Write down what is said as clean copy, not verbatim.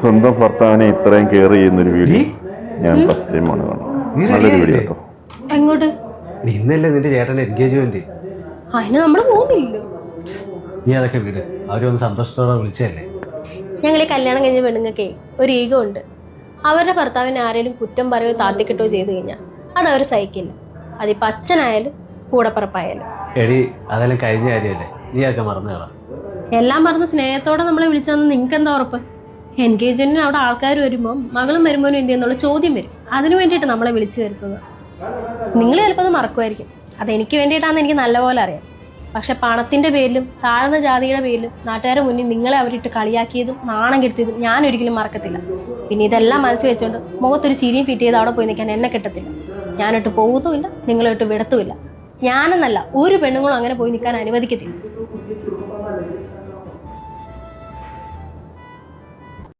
സ്വന്തം ഭർത്താവിനെ ഇത്രയും കെയർ ചെയ്യുന്നൊരു വീഡിയോ ഞാൻ ഫസ്റ്റ് ടൈമാണ് കാണുന്നത്. നല്ലൊരു വീഡിയോ കേട്ടോ. എങ്ങോട്ട്? ഇന്നല്ലേ നിന്റെ ചേട്ടൻ്റെ എൻഗേജ്മെന്റ്. അതിന് നമ്മൾ പോകുന്നില്ലല്ലോ. നീ അതൊക്കെ വിട്, അവരൊന്ന് സന്തോഷത്തോടെ വിളിച്ചതല്ലേ. ഞങ്ങൾ ഈ കല്യാണം കഴിഞ്ഞ പെണ്ണുങ്ങൾക്കേ ഒരു ഈഗോ ഉണ്ട്. അവരുടെ ഭർത്താവിനെ ആരെങ്കിലും കുറ്റം പറയുകയോ താത്തിക്കിട്ടോ ചെയ്ത് കഴിഞ്ഞാൽ അതവർ സഹിക്കില്ല. അതിപ്പോൾ അച്ഛനായാലും കൂടപ്പറപ്പായാലും. എടി അതെല്ലാം കഴിഞ്ഞ കാര്യമല്ലേ, നീ അതൊക്കെ മറന്നു കളാം. എല്ലാം മറന്ന് സ്നേഹത്തോടെ നമ്മളെ വിളിച്ചതെന്ന് നിങ്ങൾക്ക് എന്താ ഉറപ്പ്? എൻഗേജ്മെന്റിന് അവിടെ ആൾക്കാർ വരുമ്പോൾ മകളും വരുമ്പോഴും എന്ത് ചെയ്യുന്നുള്ള ചോദ്യം വരും. അതിനു വേണ്ടിയിട്ട് നമ്മളെ വിളിച്ചു വരുത്തുന്നത്. നിങ്ങൾ ചിലപ്പോൾ അത് മറക്കുമായിരിക്കും. അതെനിക്ക് വേണ്ടിയിട്ടാണെന്ന് എനിക്ക് നല്ലപോലെ അറിയാം. പക്ഷെ പണത്തിൻ്റെ പേരിലും താഴ്ന്ന ജാതിയുടെ പേരിലും നാട്ടുകാരുടെ മുന്നിൽ നിങ്ങളെ അവരിട്ട് കളിയാക്കിയതും നാണം കെടുത്തിയതും ഞാൻ ഒരിക്കലും മറക്കത്തില്ല. പിന്നെ ഇതെല്ലാം മനസ്സിൽ വെച്ചുകൊണ്ട് മുഖത്തൊരു ചിരിയും ഫിറ്റ് ചെയ്ത് അവിടെ പോയി നിൽക്കാൻ എന്നെ കിട്ടത്തില്ല. ഞാനിട്ട് പോകുന്നുമില്ല, നിങ്ങളിട്ട് വിടത്തുമില്ല. ഞാനെന്നല്ല ഒരു പെണ്ണുങ്ങളും അങ്ങനെ പോയി നിൽക്കാൻ അനുവദിക്കത്തില്ല.